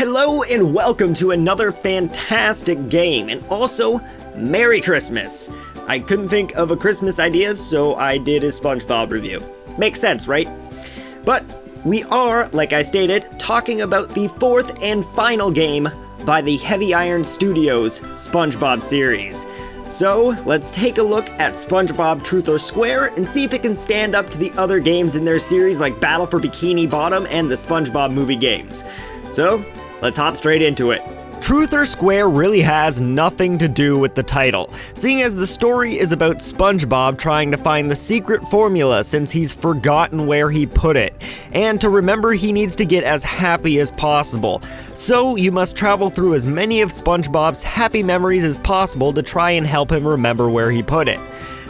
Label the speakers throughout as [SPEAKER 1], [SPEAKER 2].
[SPEAKER 1] Hello and welcome to another fantastic game, and also Merry Christmas! I couldn't think of a Christmas idea, so I did a SpongeBob review. Makes sense, right? But we are, like I stated, talking about the fourth and final game by the Heavy Iron Studios SpongeBob series. So let's take a look at SpongeBob Truth or Square and see if it can stand up to the other games in their series like Battle for Bikini Bottom and the SpongeBob movie games. So let's hop straight into it. Truth or Square really has nothing to do with the title, seeing as the story is about SpongeBob trying to find the secret formula since he's forgotten where he put it, and to remember he needs to get as happy as possible. So you must travel through as many of SpongeBob's happy memories as possible to try and help him remember where he put it.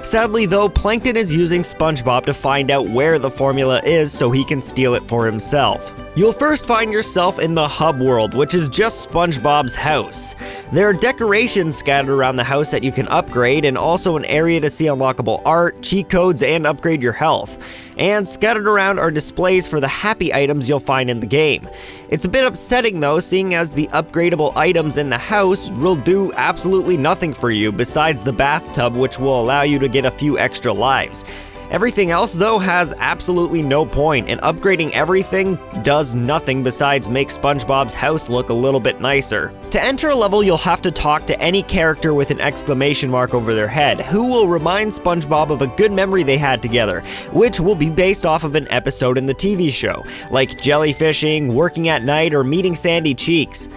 [SPEAKER 1] Sadly though, Plankton is using SpongeBob to find out where the formula is so he can steal it for himself. You'll first find yourself in the hub world, which is just SpongeBob's house. There are decorations scattered around the house that you can upgrade, and also an area to see unlockable art, cheat codes, and upgrade your health. And scattered around are displays for the happy items you'll find in the game. It's a bit upsetting though, seeing as the upgradable items in the house will do absolutely nothing for you besides the bathtub, which will allow you to get a few extra lives. Everything else though has absolutely no point, and upgrading everything does nothing besides make SpongeBob's house look a little bit nicer. To enter a level, you'll have to talk to any character with an exclamation mark over their head, who will remind SpongeBob of a good memory they had together, which will be based off of an episode in the TV show, like jellyfishing, working at night, or meeting Sandy Cheeks.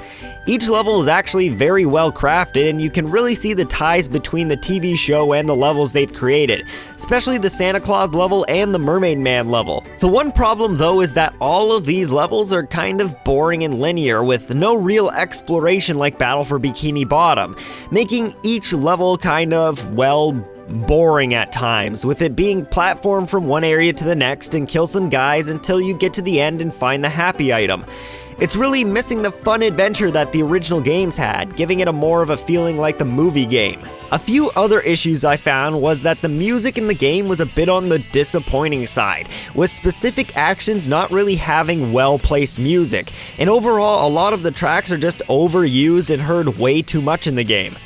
[SPEAKER 1] Each level is actually very well crafted, and you can really see the ties between the TV show and the levels they've created, especially the Santa Claus level and the Mermaid Man level. The one problem though is that all of these levels are kind of boring and linear, with no real exploration like Battle for Bikini Bottom, making each level kind of, well, boring at times, with it being platform from one area to the next and kill some guys until you get to the end and find the happy item. It's really missing the fun adventure that the original games had, giving it a more of a feeling like the movie game. A few other issues I found was that the music in the game was a bit on the disappointing side, with specific actions not really having well-placed music, and overall a lot of the tracks are just overused and heard way too much in the game.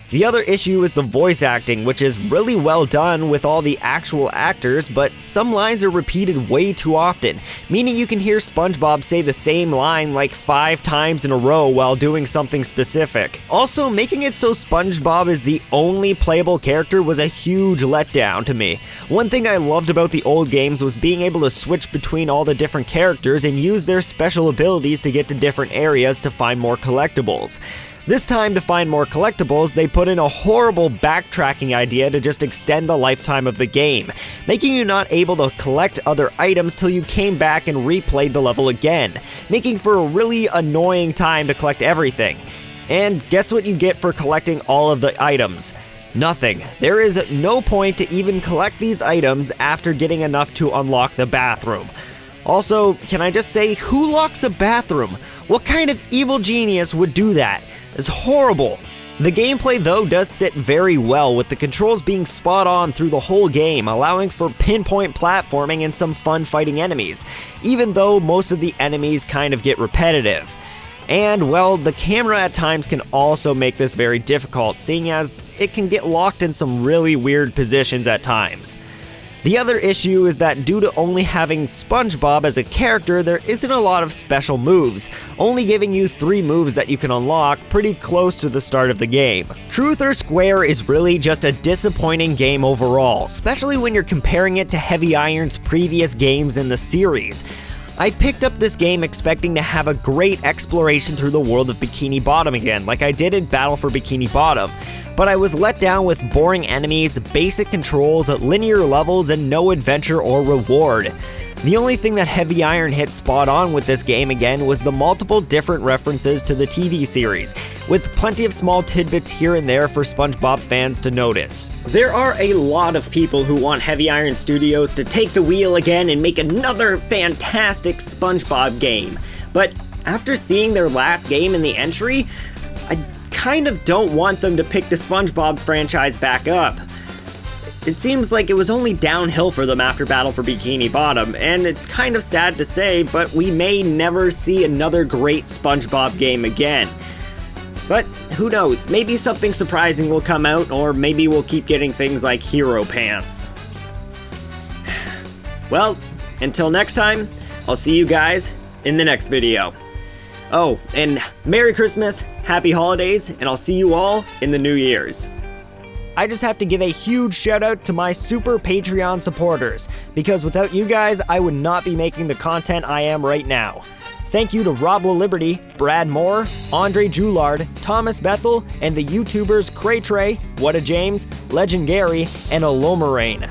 [SPEAKER 1] The other issue is the voice acting, which is really well done with all the actual actors, but some lines are repeated way too often, meaning you can hear SpongeBob say the same line like 5 times in a row while doing something specific. Also, making it so SpongeBob is the only playable character was a huge letdown to me. One thing I loved about the old games was being able to switch between all the different characters and use their special abilities to get to different areas to find more collectibles. This time, to find more collectibles, they put in a horrible backtracking idea to just extend the lifetime of the game, making you not able to collect other items till you came back and replayed the level again, making for a really annoying time to collect everything. And guess what you get for collecting all of the items? Nothing. There is no point to even collect these items after getting enough to unlock the bathroom. Also, can I just say, who locks a bathroom? What kind of evil genius would do that? It's horrible. The gameplay though does sit very well, with the controls being spot on through the whole game, allowing for pinpoint platforming and some fun fighting enemies, even though most of the enemies kind of get repetitive. And well, the camera at times can also make this very difficult, seeing as it can get locked in some really weird positions at times. The other issue is that due to only having SpongeBob as a character, there isn't a lot of special moves, only giving you 3 moves that you can unlock pretty close to the start of the game. Truth or Square is really just a disappointing game overall, especially when you're comparing it to Heavy Iron's previous games in the series. I picked up this game expecting to have a great exploration through the world of Bikini Bottom again, like I did in Battle for Bikini Bottom. But I was let down with boring enemies, basic controls, linear levels, and no adventure or reward. The only thing that Heavy Iron hit spot on with this game again was the multiple different references to the TV series, with plenty of small tidbits here and there for SpongeBob fans to notice. There are a lot of people who want Heavy Iron Studios to take the wheel again and make another fantastic SpongeBob game, but after seeing their last game in the entry, I kind of don't want them to pick the SpongeBob franchise back up. It seems like it was only downhill for them after Battle for Bikini Bottom, and it's kind of sad to say, but we may never see another great SpongeBob game again. But who knows, maybe something surprising will come out, or maybe we'll keep getting things like Hero Pants. Well, until next time, I'll see you guys in the next video. Oh, and Merry Christmas, Happy Holidays, and I'll see you all in the New Year's. I just have to give a huge shout out to my super Patreon supporters, because without you guys, I would not be making the content I am right now. Thank you to Rob Liberty, Brad Moore, Andre Joulard, Thomas Bethel, and the YouTubers Cray Trey, What a James, Legend Gary, and Alomarain.